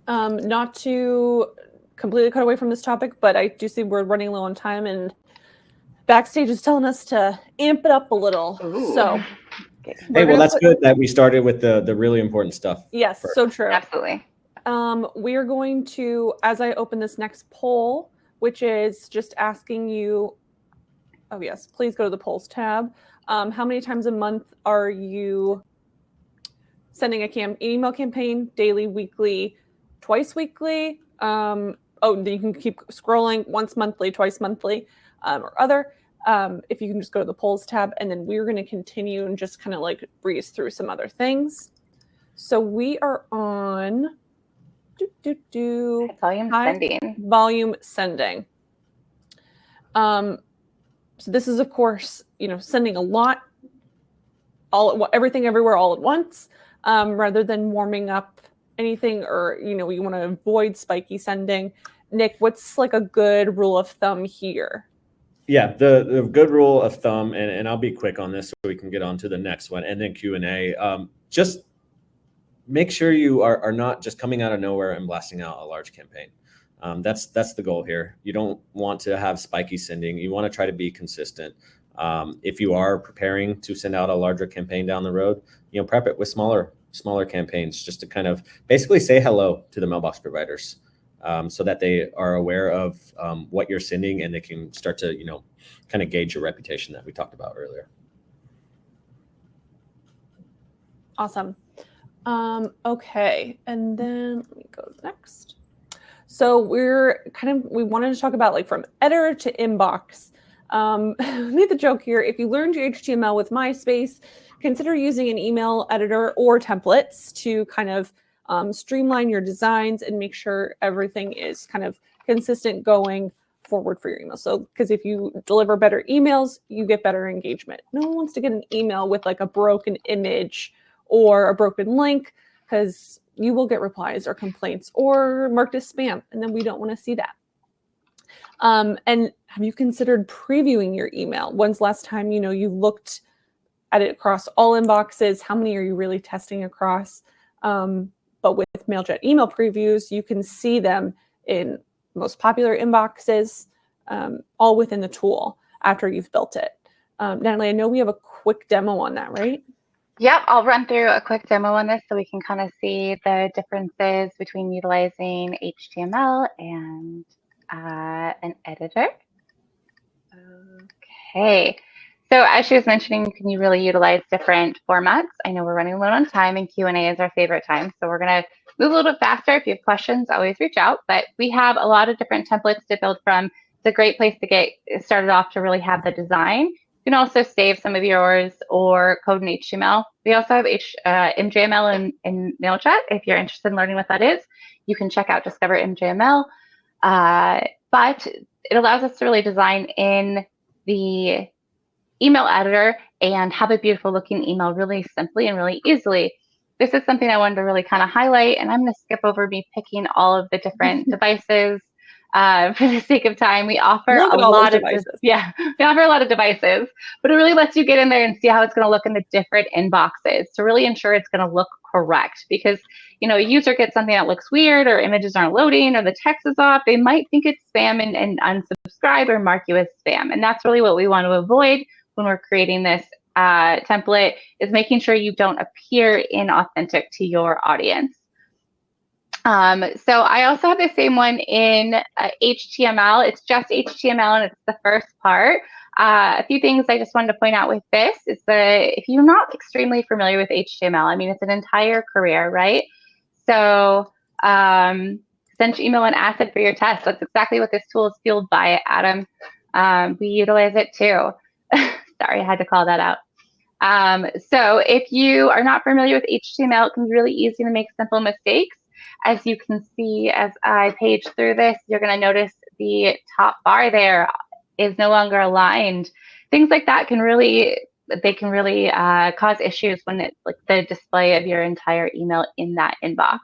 Not to completely cut away from this topic, but I do see we're running low on time, and Backstage is telling us to amp it up a little. Ooh. So hey, well, that's good that we started with the really important stuff. Yes, first. So true. Absolutely. We are going to, as I open this next poll, which is just asking you, oh yes, please go to the polls tab. How many times a month are you sending an email campaign? Daily, weekly, twice weekly? You can keep scrolling, once monthly, twice monthly, or other. If you can just go to the polls tab, and then we're going to continue and just kind of like breeze through some other things. So we are on volume sending. So this is, of course, sending a lot, everything everywhere all at once, rather than warming up anything, or you want to avoid spiky sending. Nick, what's like a good rule of thumb here? Yeah, the good rule of thumb, and I'll be quick on this so we can get on to the next one, and then Q&A. Just make sure you are not just coming out of nowhere and blasting out a large campaign. That's the goal here. You don't want to have spiky sending. You want to try to be consistent. If you are preparing to send out a larger campaign down the road, prep it with smaller campaigns, just to kind of basically say hello to the mailbox providers, so that they are aware of what you're sending, and they can start to kind of gauge your reputation that we talked about earlier. Awesome. Okay, and then let me go next. So we wanted to talk about, like, from editor to inbox. Made the joke here. If you learned your HTML with MySpace, consider using an email editor or templates to kind of streamline your designs and make sure everything is kind of consistent going forward for your email. So, because if you deliver better emails, you get better engagement. No one wants to get an email with like a broken image or a broken link, because you will get replies or complaints or marked as spam, and then we don't want to see that. And have you considered previewing your email? When's the last time you looked at it across all inboxes? How many are you really testing across? But with Mailjet email previews, you can see them in most popular inboxes, all within the tool after you've built it. Natalie, I know we have a quick demo on that, right? Yep, I'll run through a quick demo on this so we can kind of see the differences between utilizing HTML and an editor. Okay, so as she was mentioning, can you really utilize different formats? I know we're running low on time and Q&A is our favorite time, so we're gonna move a little bit faster. If you have questions, always reach out, but we have a lot of different templates to build from. It's a great place to get started off to really have the design. You can also save some of yours or code in HTML. We also have MJML in Mailjet. If you're interested in learning what that is, you can check out Discover MJML. But it allows us to really design in the email editor and have a beautiful looking email really simply and really easily. This is something I wanted to really kind of highlight, and I'm going to skip over me picking all of the different devices. For the sake of time, we offer a lot of devices. We offer a lot of devices, but it really lets you get in there and see how it's going to look in the different inboxes to really ensure it's going to look correct. Because a user gets something that looks weird, or images aren't loading, or the text is off, they might think it's spam and unsubscribe or mark you as spam. And that's really what we want to avoid when we're creating this template, is making sure you don't appear inauthentic to your audience. So I also have the same one in HTML. It's just HTML and it's the first part. A few things I just wanted to point out with this is that if you're not extremely familiar with HTML, I mean, it's an entire career, right? So send your email an asset for your test. That's exactly what this tool is fueled by, Adam. We utilize it too. Sorry, I had to call that out. So if you are not familiar with HTML, it can be really easy to make simple mistakes. As you can see, as I page through this, you're going to notice the top bar there is no longer aligned. Things like that can really cause issues when it's like the display of your entire email in that inbox.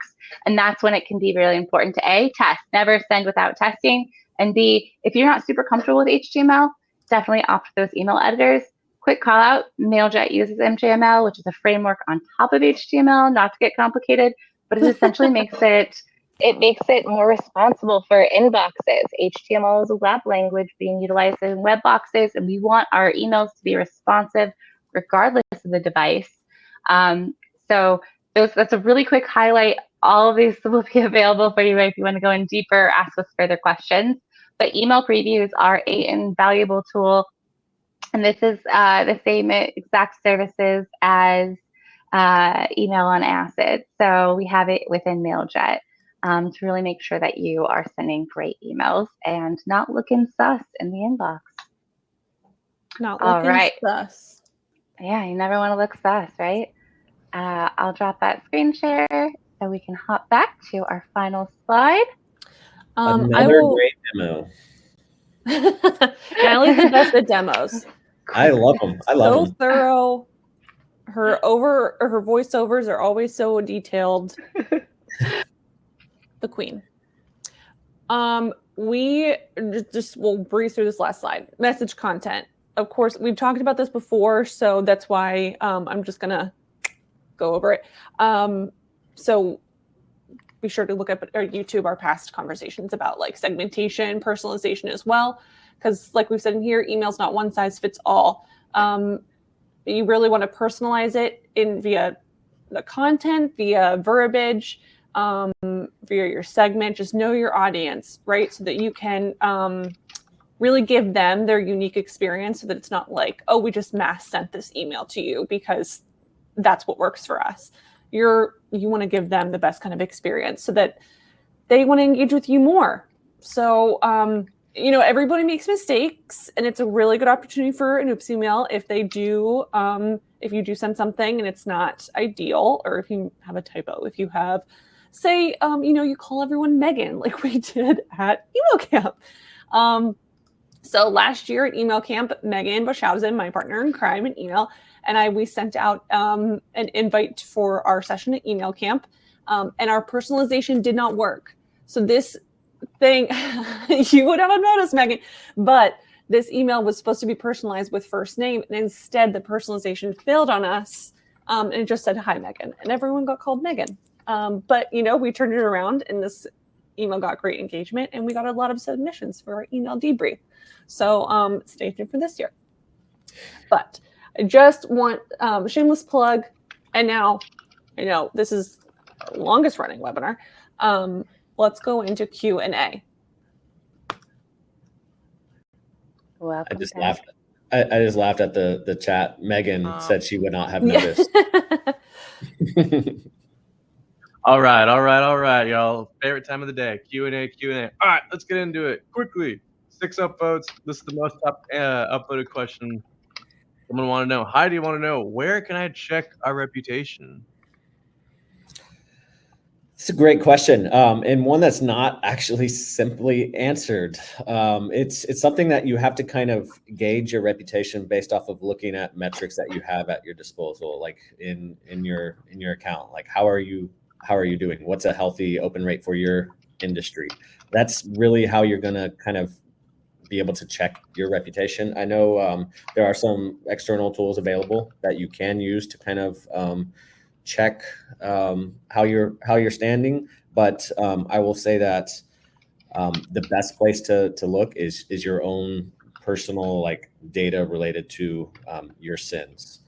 And that's when it can be really important to A, test, never send without testing. And B, if you're not super comfortable with HTML, definitely opt for those email editors. Quick call out, Mailjet uses MJML, which is a framework on top of HTML, not to get complicated, but it essentially makes it more responsible for inboxes. HTML is a web language being utilized in web boxes, and we want our emails to be responsive regardless of the device. So that's a really quick highlight. All of these will be available for you if you want to go in deeper, ask us further questions. But email previews are an invaluable tool. And this is the same exact services as email on Acid. So we have it within Mailjet to really make sure that you are sending great emails and not looking sus in the inbox. Not looking sus. Yeah, you never want to look sus, right? I'll drop that screen share so we can hop back to our final slide. Another great demo. Natalie's the best at demos. I love them. I love them. So thorough. Her voiceovers are always so detailed. The queen. We we'll breeze through this last slide. Message content. Of course, we've talked about this before, so that's why I'm just gonna go over it. So be sure to look up at our YouTube, our past conversations about like segmentation, personalization as well. Because like we've said in here, email's not one size fits all. You really want to personalize it via the content, via verbiage, via your segment. Just know your audience, right? So that you can really give them their unique experience so that it's not like, oh, we just mass sent this email to you because that's what works for us. You want to give them the best kind of experience so that they want to engage with you more. So everybody makes mistakes, and it's a really good opportunity for an oops email if they do. If you do send something and it's not ideal, or if you have a typo, if you have, say, you call everyone Megan, like we did at email camp. So last year at email camp, Megan Bushhausen, my partner in crime in email, and we sent out an invite for our session at email camp, and our personalization did not work. So this thing, you would have noticed, Megan, but this email was supposed to be personalized with first name, and instead the personalization failed on us, and it just said, "Hi, Megan," and everyone got called Megan. But we turned it around, and this email got great engagement, and we got a lot of submissions for our email debrief. So stay tuned for this year. But I just want a shameless plug, and now this is our longest running webinar. Let's go into Q&A. Welcome I just back. laughed. I just laughed at the chat. Megan said she would not have noticed. All right, y'all. Favorite time of the day, Q&A. All right, let's get into it quickly. 6 upvotes. This is the most upvoted question. Someone want to know. Heidi want to know, where can I check our reputation? It's a great question, and one that's not actually simply answered. It's something that you have to kind of gauge your reputation based off of looking at metrics that you have at your disposal, like in your account. Like how are you doing? What's a healthy open rate for your industry? That's really how you're gonna kind of be able to check your reputation. I know there are some external tools available that you can use to kind of check how you're standing, but I will say that the best place to look is your own personal data related to your sins.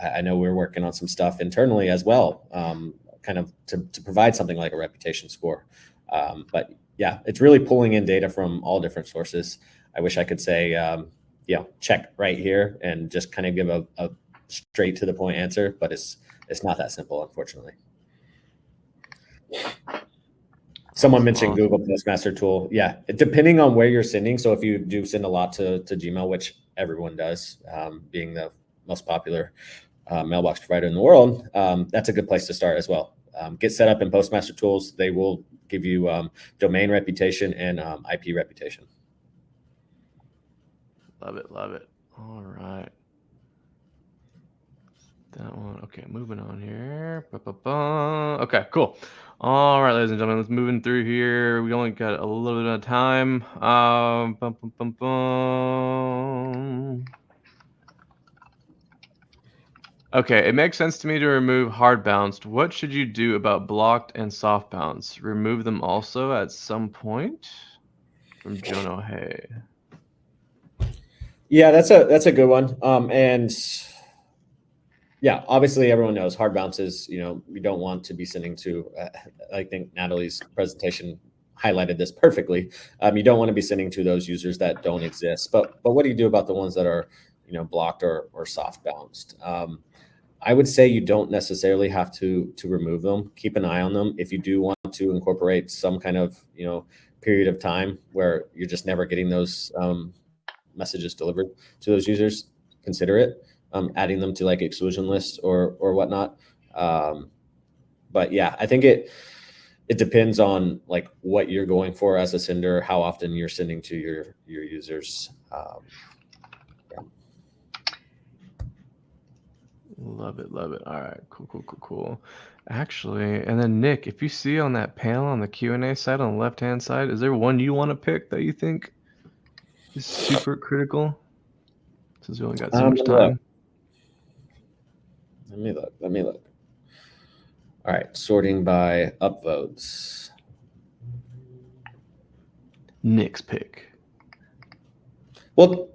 I know we're working on some stuff internally as well, kind of to provide something like a reputation score. But yeah, it's really pulling in data from all different sources. I wish I could say, check right here and just kind of give a straight to the point answer, but it's not that simple, unfortunately. Someone mentioned Google Postmaster tool. Yeah, depending on where you're sending. So if you do send a lot to Gmail, which everyone does, being the most popular mailbox provider in the world, that's a good place to start as well. Get set up in Postmaster tools. They will give you domain reputation and IP reputation. Love it. All right. That one. Okay, moving on here. Okay, cool. All right, ladies and gentlemen, let's moving through here. We only got a little bit of time. Okay, it makes sense to me to remove hard bounced. What should you do about blocked and soft bounce? Remove them also at some point? From Jono Hay. Yeah, that's a good one. And yeah, obviously everyone knows hard bounces, you don't want to be sending to, I think Natalie's presentation highlighted this perfectly. You don't want to be sending to those users that don't exist, but what do you do about the ones that are, blocked or soft bounced? I would say you don't necessarily have to remove them. Keep an eye on them. If you do want to incorporate some kind of, period of time where you're just never getting those messages delivered to those users, consider it. Adding them to exclusion lists or whatnot. But yeah, I think it depends on what you're going for as a sender, how often you're sending to your users. Yeah. Love it. All right, cool. Actually, and then Nick, if you see on that panel on the Q&A side on the left-hand side, is there one you want to pick that you think is super critical? Since we only got so much time. Let me look. All right, sorting by upvotes. Nick's pick. Well,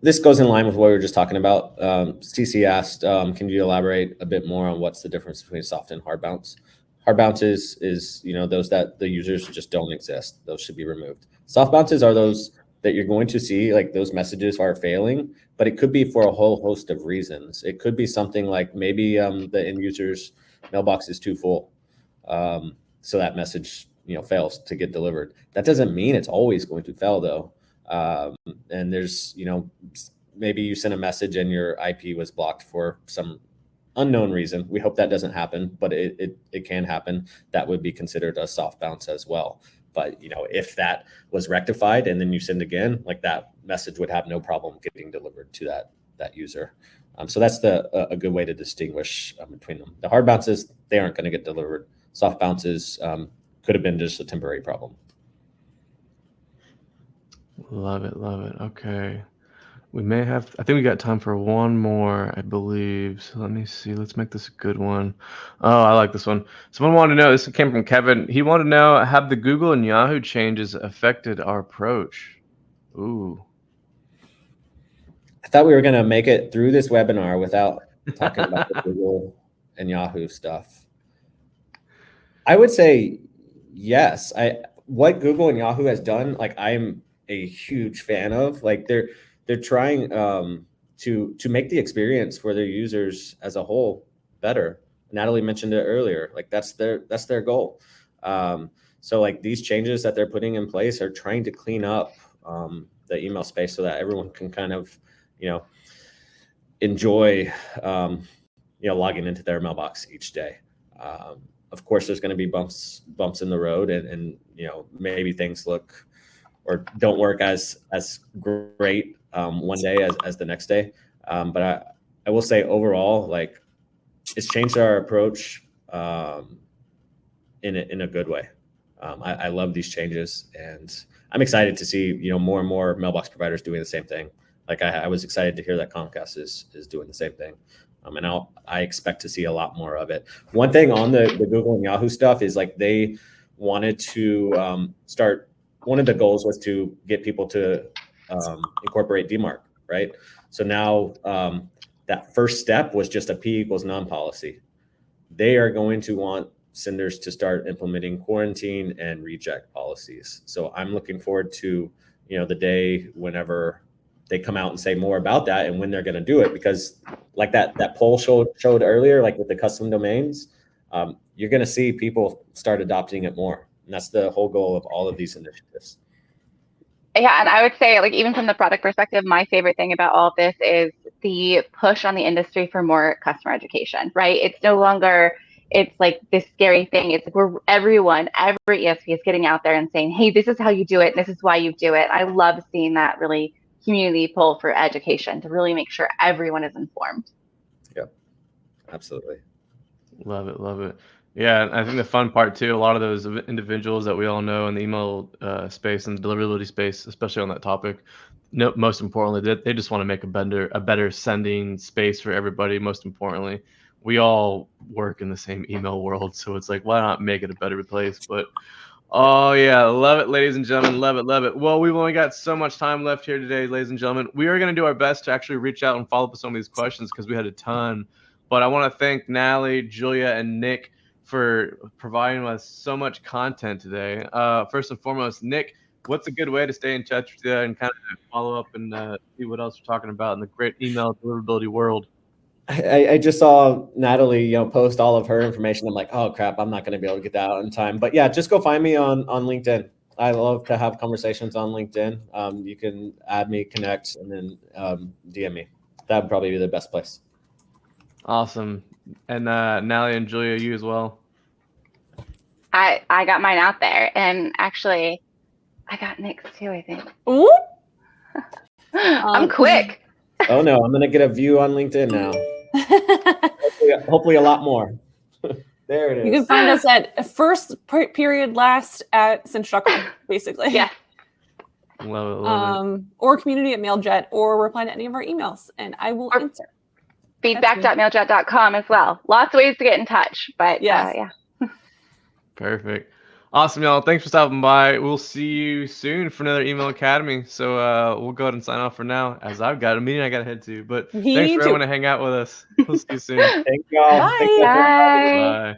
this goes in line with what we were just talking about. CC asked, can you elaborate a bit more on what's the difference between soft and hard bounce? Hard bounces is those that the users just don't exist. Those should be removed. Soft bounces are those that you're going to see, those messages are failing, but it could be for a whole host of reasons. It could be something like maybe the end user's mailbox is too full. So that message, fails to get delivered. That doesn't mean it's always going to fail though. And there's, maybe you sent a message and your IP was blocked for some unknown reason. We hope that doesn't happen, but it can happen. That would be considered a soft bounce as well. But if that was rectified and then you send again, like that message would have no problem getting delivered to that user. So that's a good way to distinguish between them. The hard bounces, they aren't going to get delivered. Soft bounces could have been just a temporary problem. Love it. Okay. We may have, I think we got time for one more, I believe. So let me see. Let's make this a good one. Oh, I like this one. Someone wanted to know, this came from Kevin. He wanted to know, have the Google and Yahoo changes affected our approach? Ooh. I thought we were going to make it through this webinar without talking about the Google and Yahoo stuff. I would say yes. What Google and Yahoo has done, like I'm a huge fan of. Like they're trying to make the experience for their users as a whole better. Natalie mentioned it earlier. Like that's their goal. So like these changes that they're putting in place are trying to clean up the email space so that everyone can kind of enjoy logging into their mailbox each day. Of course, there's going to be bumps in the road, and maybe things look or don't work as great one day as the next day. But I will say overall, like it's changed our approach in a good way. I love these changes, and I'm excited to see more and more mailbox providers doing the same thing. Like I was excited to hear that Comcast is doing the same thing. And I expect to see a lot more of it. One thing on the Google and Yahoo stuff is like they wanted to start. One of the goals was to get people to incorporate DMARC, right? So now that first step was just a P equals none policy. They are going to want senders to start implementing quarantine and reject policies. So I'm looking forward to the day whenever they come out and say more about that and when they're going to do it, because like that poll showed earlier, like with the custom domains, you're going to see people start adopting it more. And that's the whole goal of all of these initiatives. Yeah, and I would say, like, even from the product perspective, my favorite thing about all of this is the push on the industry for more customer education, right? It's no longer, it's like this scary thing. It's like every ESP is getting out there and saying, hey, this is how you do it. And this is why you do it. I love seeing that really community pull for education to really make sure everyone is informed. Yep, absolutely. Love it. Yeah, I think the fun part too, a lot of those individuals that we all know in the email space and the deliverability space, especially on that topic, most importantly, they just want to make a better sending space for everybody. Most importantly, we all work in the same email world, so it's like, why not make it a better place? But oh yeah, love it, ladies and gentlemen, love it. Well, we've only got so much time left here today, ladies and gentlemen. We are going to do our best to actually reach out and follow up with some of these questions because we had a ton. But I want to thank Natalie, Julia, and Nick for providing us so much content today. First and foremost, Nick, what's a good way to stay in touch with you and kind of follow up and see what else we're talking about in the great email deliverability world? I just saw Natalie, post all of her information. I'm like, oh crap, I'm not going to be able to get that out in time. But yeah, just go find me on LinkedIn. I love to have conversations on LinkedIn. You can add me, connect, and then DM me. That would probably be the best place. Awesome. And Natalie and Julia, you as well. I got mine out there, and actually, I got Nick's too, I think. Ooh. I'm quick. Oh no, I'm going to get a view on LinkedIn now. Hopefully a lot more. There it is. You can find us at first period last at cinch.com, basically. Yeah. Love it. Or community at Mailjet, or reply to any of our emails, and I will answer. Feedback.mailjet.com as well. Lots of ways to get in touch, but yes. Yeah. Perfect. Awesome, y'all. Thanks for stopping by. We'll see you soon for another Email Academy. So we'll go ahead and sign off for now, as I've got a meeting I got to head to. But thanks for everyone to hang out with us. We'll see you soon. Thank y'all. Bye. Bye. Bye.